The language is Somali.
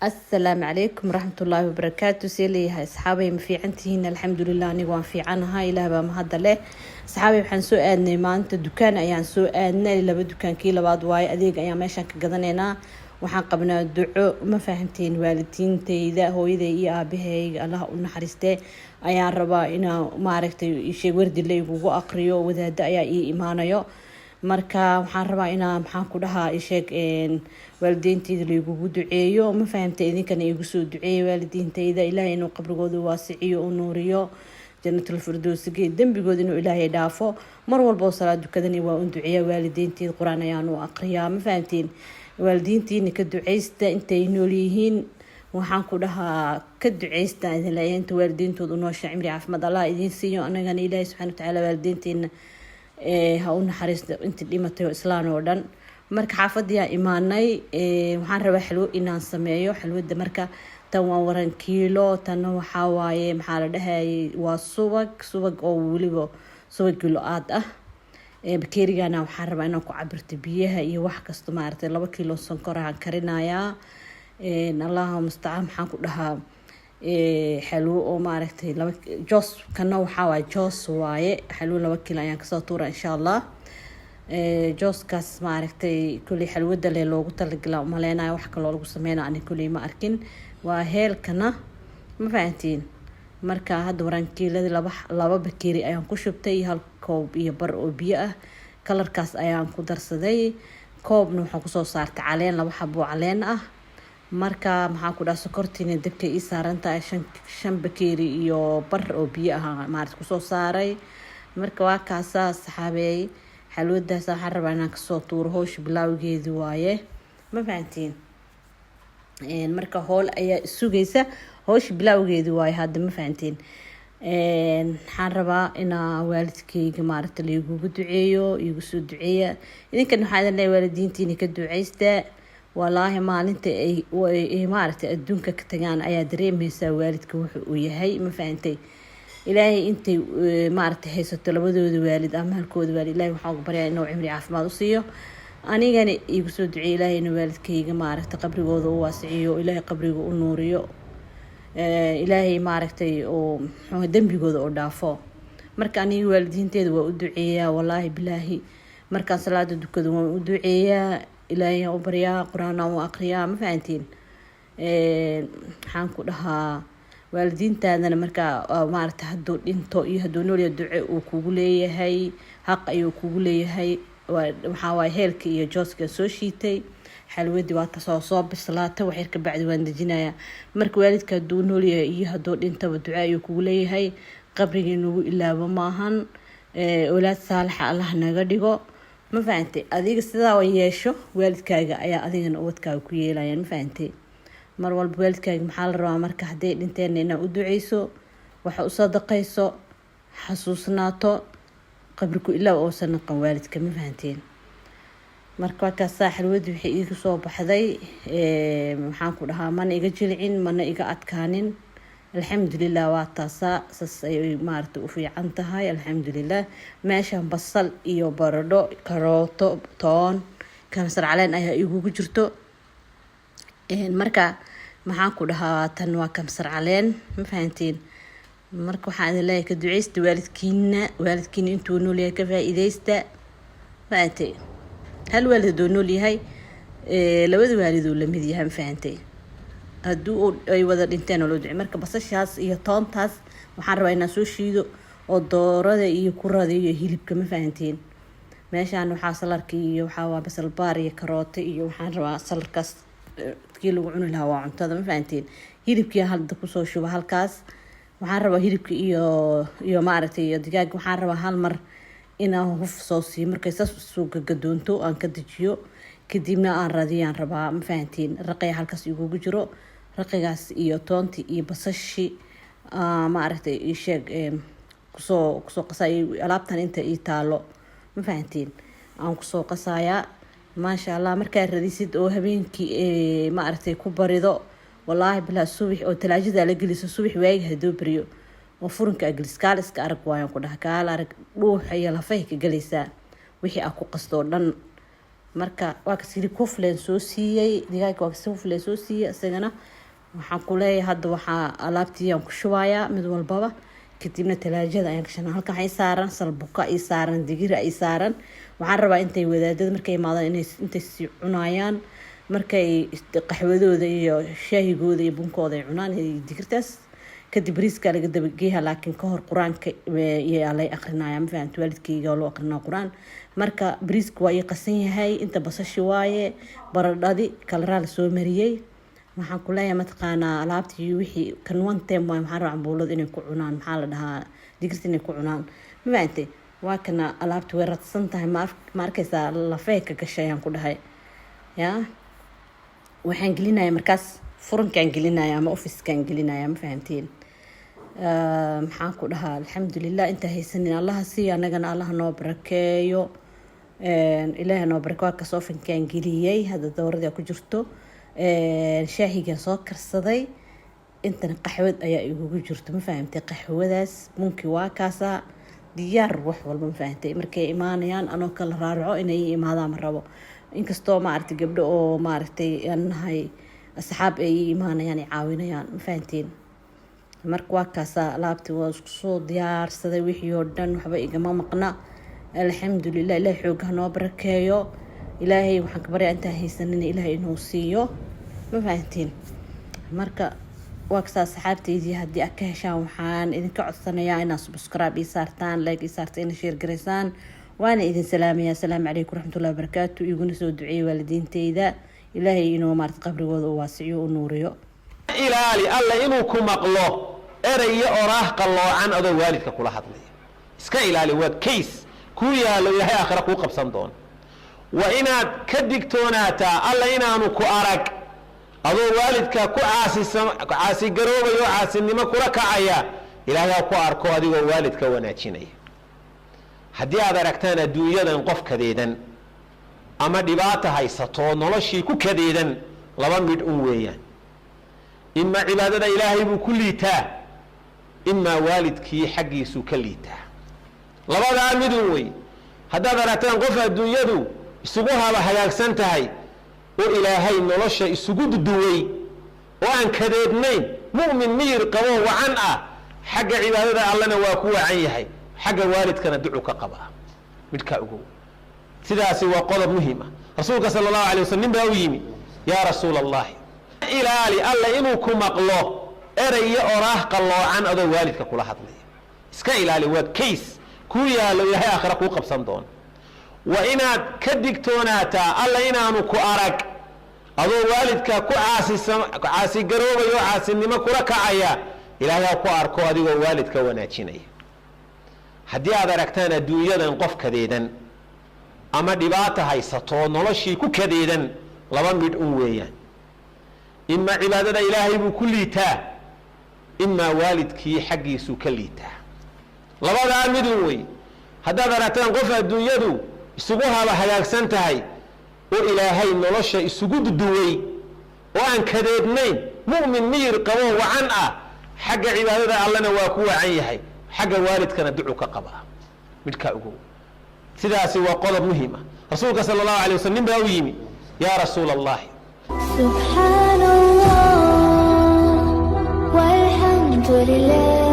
السلام عليكم ورحمة الله وبركاته. سيلي أصحابي مفيعنتهن الحمد لله أنا وان في عنها إله بمهد له. أصحابي بحن سؤالني ما أنت دكان أيان سؤالنا اللي بدو كان كيلا بعض واي أديق أيام ماشان كقدنينا وحن قبنا الدعاء ما فهمتين والدين تيدا هو إذا إيه أبيه الله قلنا حرسته أيان ربا إنا ما عرفت شيء ورد اللي يقوى أقريه وذا دعاء إيمانه يو marka waxaan rabaa inaan maxaan ku dhahaa isheeg waalidiintayda la igu duceeyo ma fahamtay idinkana igu soo duceeyo waalidiintayda ilaahay inuu qabrigooda waasiciyo oo nuuriyo jannatul firdawsiga dambigooda inuu ilaahay dhaafo mar walba oo salaad dukadani waa u duceeyaa waalidiintayda quraan ayaan u aqriyaa ma fahamteen waalidiintiina ka duceysta intay nool yihiin waxaan ku dhahaa ka duceysta idin laayeentu waalidiintooda noo cimri caafimaad Allah idin siiyo anagana ilaahay subhanahu wa ta'ala waalidiintiina ha u naxariisto inta dhimatay oo islaan oo dhan marka xaafadii imaanay waxaan rabaa xalwo inaan sameeyo xalwada marka tan waa waran kiilo tan waxa waaye maxaa la dhahay waa subag oo waliba subag kilo aad ah bakeerigana waxaan rabaa inaan ku cabirto biyaha iyo wax kasta maartay 2 kiilo sonkor aan karinayaa Allahu musta'an maxaan ku dhahaa حلو وما عرفت لما جوس كنا وحاول جوس واي حلو لما كلا يعني كساتورة إن شاء الله جوس كاس ما عرفت كل حلو ده اللي لو قلت لك لا مالنا وحكي لو سمينا عن كل ما أركن وهيل كنا ما فهمتين مركا هاد وران كيلا لبا بكيري أيام كشبتي هالكوب يبر وبيئة كلر كاس أيام كدر صدي كوب نوحو كسو صارت علينا لبا حبو علينا marka maxaa ku dhaas sokortina dabka ii saaranta 5 bakeeri iyo bar oo biyo ah maarta ku soo saaray marka waa kaasa saxaabay xalwadaas waxaan rabaa inaan ka soo tuuro hoosh bilawgeedu waaye ma fahantiin marka hool ayaa sugaysa hoosh bilawgeedu waaye hadda ma fahantiin waxaan rabaa inaan waalidkayga maarta la igu duceeyo igu soo duceeya idinkan waxaan leeyahay waalidiintiina ka duceysta والله ما أنت ما عرفت أدونك كتجان أي دريميسا والدك وياهي ما فهمتي إلهي أنت ما عرفت هي ستلبدو والد أمها الكود والد إلهي وحاق بريء إنه عمري عاف ما دوسيه أنا يعني يقصد إلهي إنه والدك يجي ما عرفت قبري وضو واسعيه إلهي قبري ونوريه إلهي ما عرفت أو دم بيجود أردافه مركاني والدين تدوا ودعية والله بالله مركان صلاة دكتور ودعية إلهي أبرياء قرآن وأقرياء ما فهمتين حانكو لها والدين تانا مركا ما عرفت هدو انتو يهدونو لي الدعاء وكوغولي هاي حق أيو كوغولي هاي وحاواي هيلك إيا جوسكا سوشيتي حلوة واتا صوصوب بالصلاة وحيرك بعد وان دجنايا مركا والدك هدونو لي يهدو انتو الدعاء وكوغولي هاي قبري نوغو إلا بماهن أولاد صالحة الله نغدقو ما فهمتي أديك سدا ويشو والدكاga ayaa adigana ubadkaaga ku yeelayaan ma fahantay mar walba waalidkaaga maxaa la rabaa marka hadii dhinteen inaa u duceyso waxa u sadaqayso xasuusnaato qabriku ilaa oo sanaqan waalidka ma fahanteen marka ka saaxilwadi wixii igu soo baxday maxaan ku dhahaa man iga jilcin man iga adkaanin الحمد لله واتاسا سسي مارت وفي عنتها الحمد لله ماشي بصل iyo baradho karooto toon kamsar caleen ayaa igu jirto marka maxaan ku dhahaa tan waa kamsar caleen ma fahantiin marka waxaan leeyahay ka duceysta waalidkiina intuu nool yahay ka faa'iideysta fahantii hal waalid oo nool yahay labada waalid oo la mid yahay ma fahantii haduu ay wada dhinteen oo loo ducay marka basashaas iyo toontaas waxaan rabaa inaan soo shiido oo doorada iyo kurada iyo hilibka ma fahantiin meeshaan waxa salarka iyo waxa waa basal baar iyo karooto iyo waxaan rabaa salarkaas kii lagu cuni lahaa waa cuntada ma fahantiin hilibkii halda ku soo shuba halkaas waxaan rabaa hilibka iyo maaragtay iyo digaag waxaan rabaa hal mar inaan huf soo sii markay soo gadoonto aan ka dajiyo kadibna aan raadiyaan rabaa ma fahantiin raqay halkaas igu jiro raqigaas iyo toonti iyo basashi ma aragtay ii sheeg kusoo qasay alaabtan inta ii taalo ma fahantiin aan kusoo qasaya ma sha Allah markaa radisid oo habeenkii ma aragtay ku barido wallahi bilaa subax oo talaajada la geliso subax waayig hadoo bariyo oo furanka agliskaaliska arag waayaan ku dhaha kaal arag dhuuxa iyo lafay ka galaysa wixii aan ku qasto dhan marka waa ka sii kufleen soo siiyay digaaga waa ka soo kufleen soo siiyay asagana waxaan ku leeyahay hadda waxa alaabtii aan ku shubayaa mid walbaba kadibna talaajada ayaan gashanaa halka ay saaran salbuka ay saaran digir ay saaran waxaan rabaa intay wadaadada markay imaadaan inay intay si cunayaan markay qaxwadooda iyo shaahigooda iyo bunkooda ay cunaan digirtaas kadib bariiska laga dabageeyaa laakiin ka hor quraanka iyo alay aqrinaya ma fahantu waalidkayga loo aqrinaa quraan marka bariiska waa ii qasan yahay inta basashi waaye baradhadi kalaraal soo mariyay waxaan ku leeyahay mataqaanaa alaabtii wixii kan one time waa maxaa rabaa cambuulada inay ku cunaan maxaa la dhahaa digirta inay ku cunaan ma fahanti waa kana alaabtii way radsan tahay ma arkaysaa lafee ka gashay aan ku dhahay yaa waxaan gelinayaa markaas furankaan gelinayaa ama officekaan gelinayaa ma fahantiin maxaan ku dhahaa alxamdulilah inta haysanin allaha siiyo anagana allaha noo barakeeyo ilaaha noo barakeeyo waa kasoo fankaan geliyay hadda dowradii ku jirto shaahigan soo karsaday intana qaxwad ayaa igugu jirto ma fahamtay qaxwadaas mumkin waa kaasa diyaar wax walba ma fahamtay markay imaanayaan anoo kala raaraco inay imaadaan ma rabo inkastoo maaragtay gabdho oo maaragtay nahay asxaab ay imaanayaan ay caawinayaan ma fahantiin marka waa kaasa alaabtii waa isku soo diyaarsaday wixii oo dhan waxba igama maqna alxamdulilah ilaahay xoogaha noo barakeeyo ilaahay waxaan ka baryaa intaa haysanin ilaahay inuu siiyo ma fahantiin marka waa kasaa saxaabteydii haddii aad ka heshaan waxaan idinka codsanayaa inaad subscribe ii saartaan like ii saartaan ina share garaysaan waana idin salaamayaa asalaamu calaykum waraxmatullahi wabarakaatu iguna soo duceeyay waalidiinteyda ilaahay inuu maaragtay qabrigooda u waasiciyo u nuuriyo ilaali alla inuu ku maqlo erayo oraah qalloocan adoo waalidka kula hadlaya iska ilaali waa case ku yaalo ilaahay aakhira ku qabsan doon wa inaad ka digtoonaataa alla inaanu ku arag adoo waalidka ku caasi garoobayo caasinimo kula kacaya ilaahay ku arko adigoo waalidka wanaajinaya haddii aad aragtaan adduunyadan qof kadeedan ama dhibaato haysato noloshii ku kadeedan laba mid un weeyaan ima cibaadada ilaahay buu ku liitaa ima waalidkii xaggiisuu ka liitaa labadaa midun wey haddaad aragtaan qof adduunyadu isugu haba hagaagsan tahay oo ilaahay nolosha isugu duduway oo aan kadeednayn mu'min miyir qabo wacan ah xagga cibaadada allana waa ku wacan yahay xagga waalidkana ducu ka qaba midka ugu sidaasi waa qodob muhiim ah rasuulka sallallahu alayhi wasallam baa u yimi yaa rasuul allah ilaali alla inuu ku maqlo erayo oraah qalloocan adoo waalidka kula hadlaya iska ilaali waa case ku yaalo ilaahay aakhira ku qabsan doon wa inaad ka digtoonaataa alla inaanu ku arag adoo waalidka ku caasi garoobayo caasinimo kula kacaya ilaahay ku arko adigoo waalidka wanaajinaya haddii aad aragtaan adduunyadan qof kadeedan ama dhibaato haysato noloshii ku kadeedan laba mid un weeyaan ima cibaadada ilaahay buu ku liitaa ima waalidkii xaggiisuu ka liitaa labadaa midun wey haddaad aragtaan qof adduunyadu isugu haba hagaagsan tahay oo ilaahay nolosha isugu duduway oo aan kadeednayn mu'min miyir qabo wacan ah xagga cibaadada allana waa ku wacan yahay xagga waalidkana ducu ka qaba midka ugu sidaasi waa qodob muhiim ah rasuulka sallallahu alayhi wasallam baa u yimi yaa rasuul allah subhanallah walhamdulillah